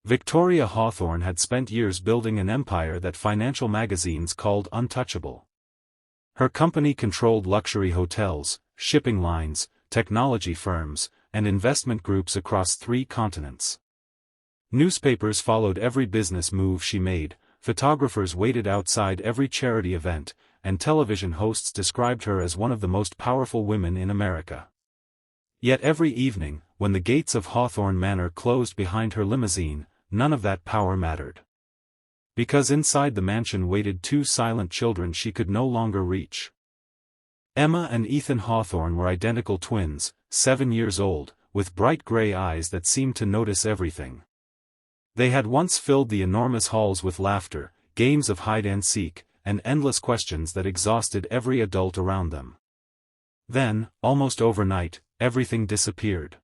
Victoria Hawthorne had spent years building an empire that financial magazines called untouchable. Her company controlled luxury hotels, shipping lines, technology firms, and investment groups across 3 continents. Newspapers followed every business move she made, photographers waited outside every charity event, and television hosts described her as one of the most powerful women in America. Yet every evening, when the gates of Hawthorne Manor closed behind her limousine, none of that power mattered. Because inside the mansion waited 2 silent children she could no longer reach. Emma and Ethan Hawthorne were identical twins, 7 years old, with bright gray eyes that seemed to notice everything. They had once filled the enormous halls with laughter, games of hide-and-seek, and endless questions that exhausted every adult around them. Then, almost overnight, everything disappeared.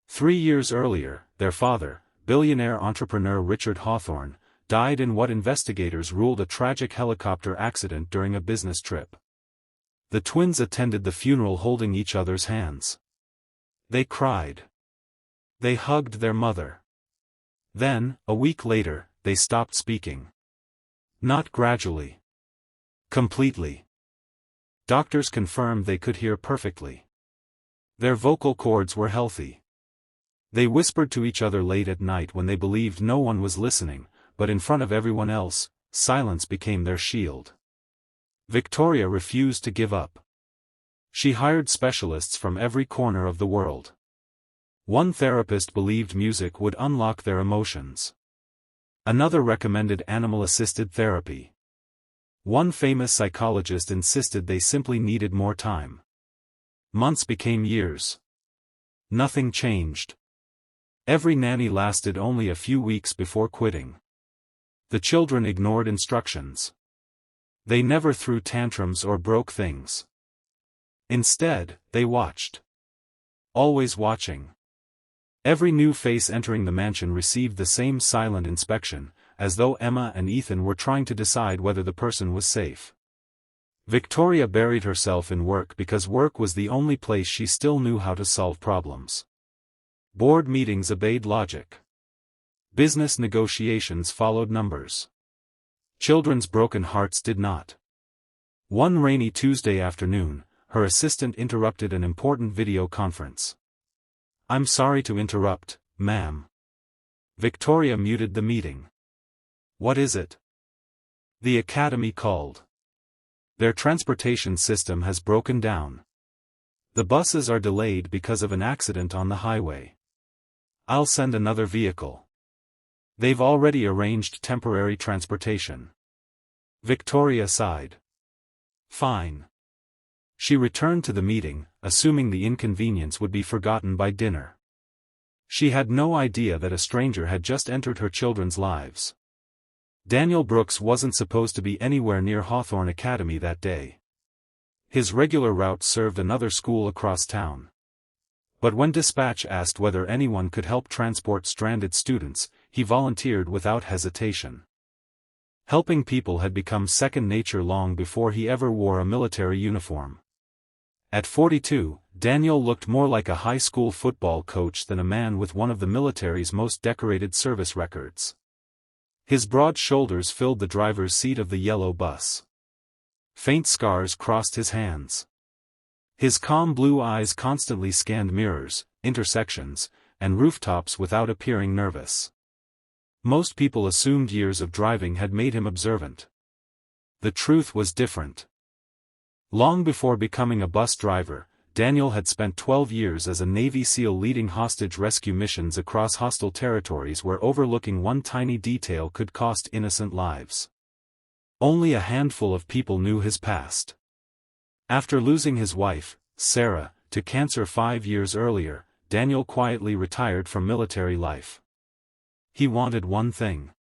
3 years earlier, their father, billionaire entrepreneur Richard Hawthorne, died in what investigators ruled a tragic helicopter accident during a business trip. The twins attended the funeral holding each other's hands. They cried. They hugged their mother. Then, a week later, they stopped speaking. Not gradually. Completely. Doctors confirmed they could hear perfectly. Their vocal cords were healthy. They whispered to each other late at night when they believed no one was listening, but in front of everyone else, silence became their shield. Victoria refused to give up. She hired specialists from every corner of the world. One therapist believed music would unlock their emotions. Another recommended animal-assisted therapy. One famous psychologist insisted they simply needed more time. Months became years. Nothing changed. Every nanny lasted only a few weeks before quitting. The children ignored instructions. They never threw tantrums or broke things. Instead, they watched. Always watching. Every new face entering the mansion received the same silent inspection, as though Emma and Ethan were trying to decide whether the person was safe. Victoria buried herself in work because work was the only place she still knew how to solve problems. Board meetings obeyed logic. Business negotiations followed numbers. Children's broken hearts did not. One rainy Tuesday afternoon, her assistant interrupted an important video conference. "I'm sorry to interrupt, ma'am." Victoria muted the meeting. "What is it?" "The academy called. Their transportation system has broken down. The buses are delayed because of an accident on the highway. I'll send another vehicle. They've already arranged temporary transportation." Victoria sighed. "Fine." She returned to the meeting, assuming the inconvenience would be forgotten by dinner. She had no idea that a stranger had just entered her children's lives. Daniel Brooks wasn't supposed to be anywhere near Hawthorne Academy that day. His regular route served another school across town. But when dispatch asked whether anyone could help transport stranded students, he volunteered without hesitation. Helping people had become second nature long before he ever wore a military uniform. At 42, Daniel looked more like a high school football coach than a man with one of the military's most decorated service records. His broad shoulders filled the driver's seat of the yellow bus. Faint scars crossed his hands. His calm blue eyes constantly scanned mirrors, intersections, and rooftops without appearing nervous. Most people assumed years of driving had made him observant. The truth was different. Long before becoming a bus driver, Daniel had spent 12 years as a Navy SEAL leading hostage rescue missions across hostile territories where overlooking one tiny detail could cost innocent lives. Only a handful of people knew his past. After losing his wife, Sarah, to cancer 5 years earlier, Daniel quietly retired from military life. He wanted one thing: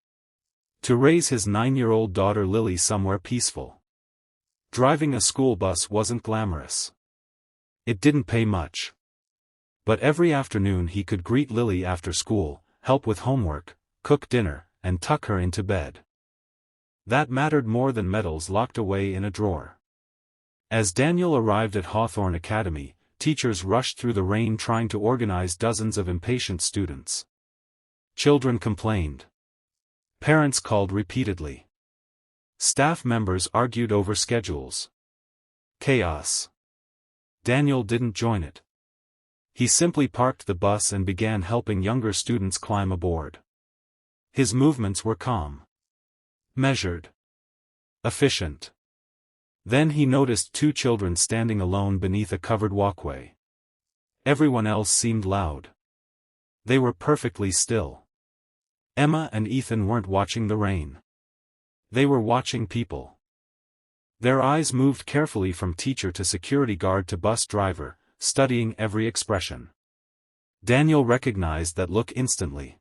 to raise his 9-year-old daughter Lily somewhere peaceful. Driving a school bus wasn't glamorous. It didn't pay much. But every afternoon he could greet Lily after school, help with homework, cook dinner, and tuck her into bed. That mattered more than medals locked away in a drawer. As Daniel arrived at Hawthorne Academy, teachers rushed through the rain trying to organize dozens of impatient students. Children complained. Parents called repeatedly. Staff members argued over schedules. Chaos. Daniel didn't join it. He simply parked the bus and began helping younger students climb aboard. His movements were calm, measured, efficient. Then he noticed two children standing alone beneath a covered walkway. Everyone else seemed loud. They were perfectly still. Emma and Ethan weren't watching the rain. They were watching people. Their eyes moved carefully from teacher to security guard to bus driver, studying every expression. Daniel recognized that look instantly.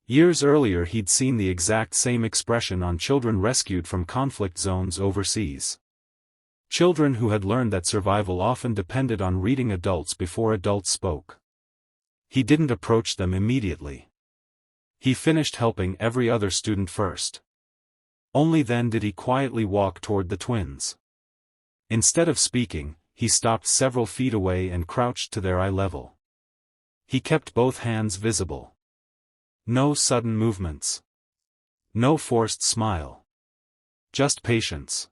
Years earlier he'd seen the exact same expression on children rescued from conflict zones overseas. Children who had learned that survival often depended on reading adults before adults spoke. He didn't approach them immediately. He finished helping every other student first. Only then did he quietly walk toward the twins. Instead of speaking, he stopped several feet away and crouched to their eye level. He kept both hands visible. No sudden movements. No forced smile. Just patience.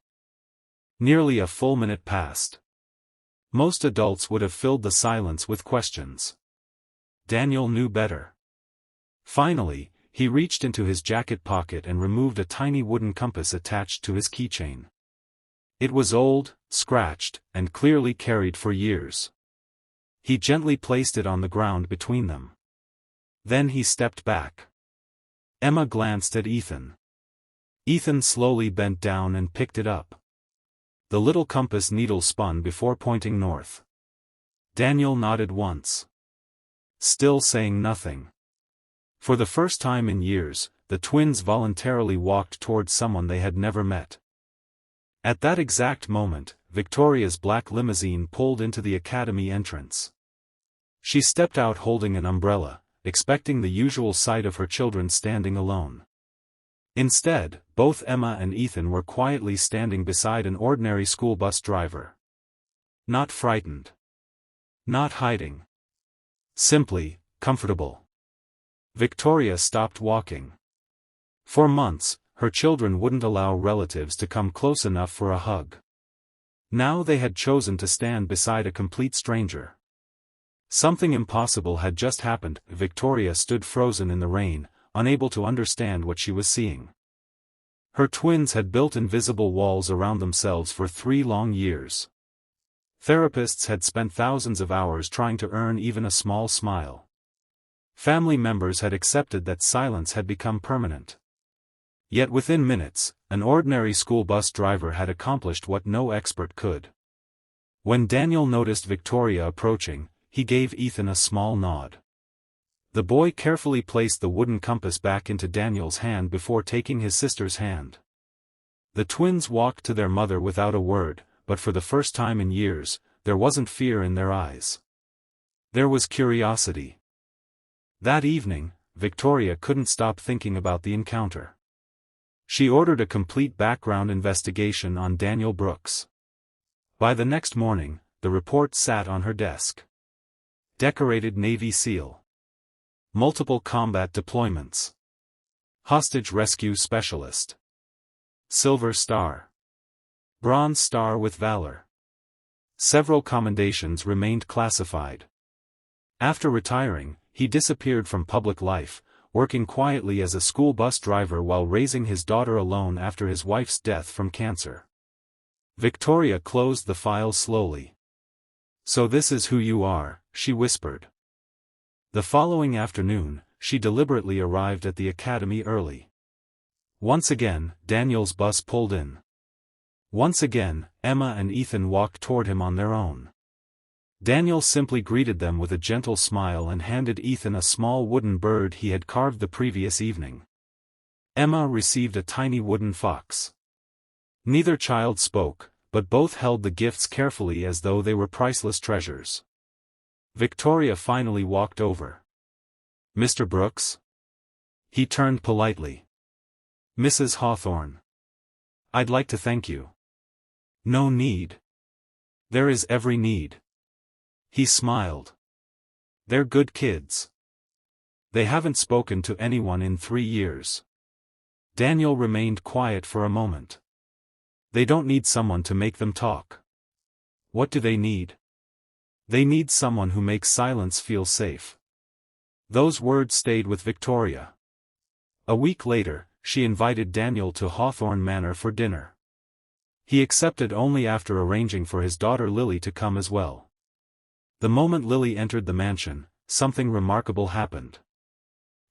Nearly a full minute passed. Most adults would have filled the silence with questions. Daniel knew better. Finally, he reached into his jacket pocket and removed a tiny wooden compass attached to his keychain. It was old, scratched, and clearly carried for years. He gently placed it on the ground between them. Then he stepped back. Emma glanced at Ethan. Ethan slowly bent down and picked it up. The little compass needle spun before pointing north. Daniel nodded once. Still saying nothing. For the first time in years, the twins voluntarily walked towards someone they had never met. At that exact moment, Victoria's black limousine pulled into the academy entrance. She stepped out holding an umbrella, expecting the usual sight of her children standing alone. Instead, both Emma and Ethan were quietly standing beside an ordinary school bus driver. Not frightened. Not hiding. Simply, comfortable. Victoria stopped walking. For months, her children wouldn't allow relatives to come close enough for a hug. Now they had chosen to stand beside a complete stranger. Something impossible had just happened. Victoria stood frozen in the rain, unable to understand what she was seeing. Her twins had built invisible walls around themselves for 3 long years. Therapists had spent thousands of hours trying to earn even a small smile. Family members had accepted that silence had become permanent. Yet within minutes, an ordinary school bus driver had accomplished what no expert could. When Daniel noticed Victoria approaching, he gave Ethan a small nod. The boy carefully placed the wooden compass back into Daniel's hand before taking his sister's hand. The twins walked to their mother without a word, but for the first time in years, there wasn't fear in their eyes. There was curiosity. That evening, Victoria couldn't stop thinking about the encounter. She ordered a complete background investigation on Daniel Brooks. By the next morning, the report sat on her desk. Decorated Navy SEAL. Multiple combat deployments. Hostage rescue specialist. Silver Star. Bronze Star with Valor. Several commendations remained classified. After retiring, he disappeared from public life, working quietly as a school bus driver while raising his daughter alone after his wife's death from cancer. Victoria closed the file slowly. "So this is who you are," she whispered. The following afternoon, she deliberately arrived at the academy early. Once again, Daniel's bus pulled in. Once again, Emma and Ethan walked toward him on their own. Daniel simply greeted them with a gentle smile and handed Ethan a small wooden bird he had carved the previous evening. Emma received a tiny wooden fox. Neither child spoke, but both held the gifts carefully as though they were priceless treasures. Victoria finally walked over. "Mr. Brooks?" He turned politely. "Mrs. Hawthorne. I'd like to thank you." "No need. There is every need." He smiled. "They're good kids." They haven't spoken to anyone in 3 years. Daniel remained quiet for a moment. They don't need someone to make them talk. What do they need? They need someone who makes silence feel safe. Those words stayed with Victoria. A week later, she invited Daniel to Hawthorne Manor for dinner. He accepted only after arranging for his daughter Lily to come as well. The moment Lily entered the mansion, something remarkable happened.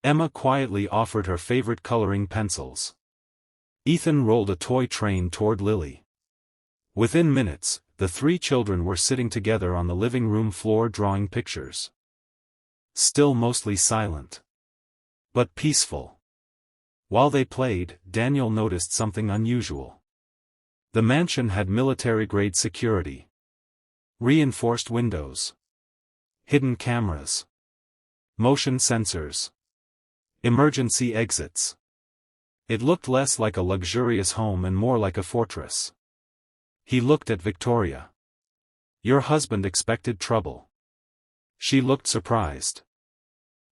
Emma quietly offered her favorite coloring pencils. Ethan rolled a toy train toward Lily. Within minutes, the 3 children were sitting together on the living room floor drawing pictures. Still mostly silent. But peaceful. While they played, Daniel noticed something unusual. The mansion had military-grade security. Reinforced windows. Hidden cameras. Motion sensors. Emergency exits. It looked less like a luxurious home and more like a fortress. He looked at Victoria. "Your husband expected trouble." She looked surprised.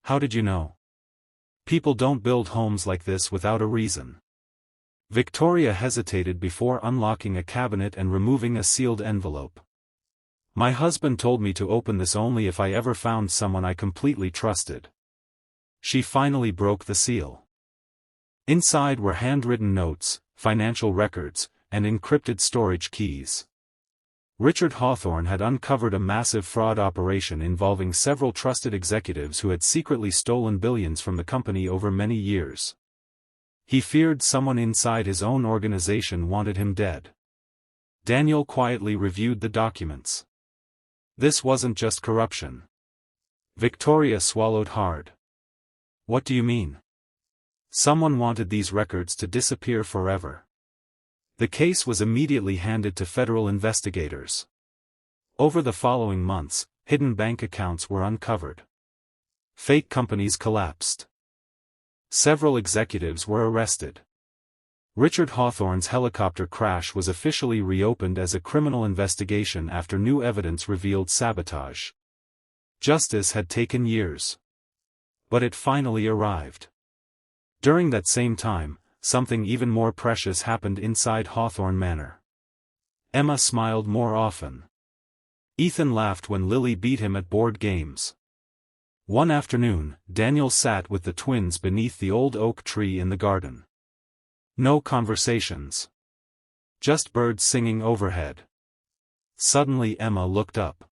"How did you know?" "People don't build homes like this without a reason." Victoria hesitated before unlocking a cabinet and removing a sealed envelope. "My husband told me to open this only if I ever found someone I completely trusted." She finally broke the seal. Inside were handwritten notes, financial records, and encrypted storage keys. Richard Hawthorne had uncovered a massive fraud operation involving several trusted executives who had secretly stolen billions from the company over many years. He feared someone inside his own organization wanted him dead. Daniel quietly reviewed the documents. This wasn't just corruption. Victoria swallowed hard. "What do you mean?" "Someone wanted these records to disappear forever." The case was immediately handed to federal investigators. Over the following months, hidden bank accounts were uncovered. Fake companies collapsed. Several executives were arrested. Richard Hawthorne's helicopter crash was officially reopened as a criminal investigation after new evidence revealed sabotage. Justice had taken years. But it finally arrived. During that same time, something even more precious happened inside Hawthorne Manor. Emma smiled more often. Ethan laughed when Lily beat him at board games. One afternoon, Daniel sat with the twins beneath the old oak tree in the garden. No conversations. Just birds singing overhead. Suddenly Emma looked up.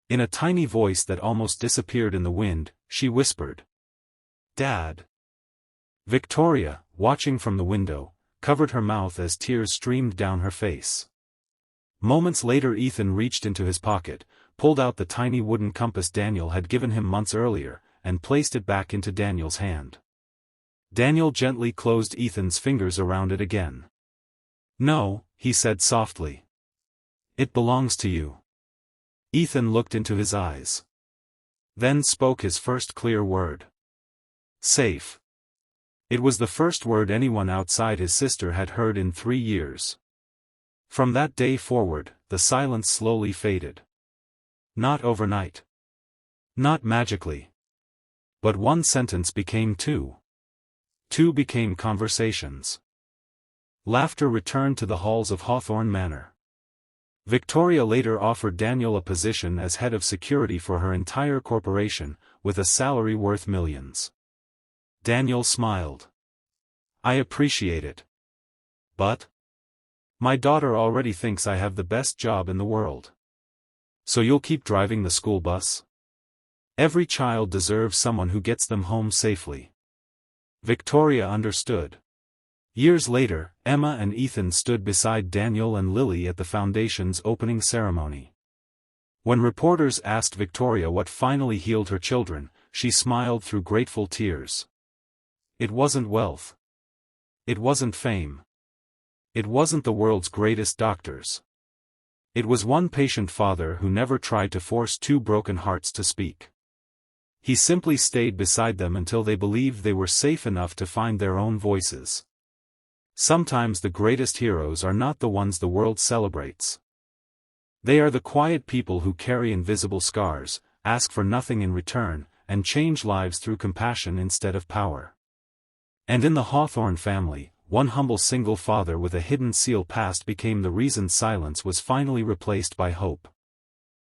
In a tiny voice that almost disappeared in the wind, she whispered, "Dad." Victoria, watching from the window, covered her mouth as tears streamed down her face. Moments later Ethan reached into his pocket, pulled out the tiny wooden compass Daniel had given him months earlier, and placed it back into Daniel's hand. Daniel gently closed Ethan's fingers around it again. "No," he said softly. "It belongs to you." Ethan looked into his eyes. Then spoke his first clear word. "Safe." It was the first word anyone outside his sister had heard in 3 years. From that day forward, the silence slowly faded. Not overnight. Not magically. But one sentence became 2. 2 became conversations. Laughter returned to the halls of Hawthorne Manor. Victoria later offered Daniel a position as head of security for her entire corporation, with a salary worth millions. Daniel smiled. "I appreciate it. But my daughter already thinks I have the best job in the world." "So you'll keep driving the school bus?" "Every child deserves someone who gets them home safely." Victoria understood. Years later, Emma and Ethan stood beside Daniel and Lily at the foundation's opening ceremony. When reporters asked Victoria what finally healed her children, she smiled through grateful tears. It wasn't wealth. It wasn't fame. It wasn't the world's greatest doctors. It was one patient father who never tried to force 2 broken hearts to speak. He simply stayed beside them until they believed they were safe enough to find their own voices. Sometimes the greatest heroes are not the ones the world celebrates. They are the quiet people who carry invisible scars, ask for nothing in return, and change lives through compassion instead of power. And in the Hawthorne family, one humble single father with a hidden seal past became the reason silence was finally replaced by hope.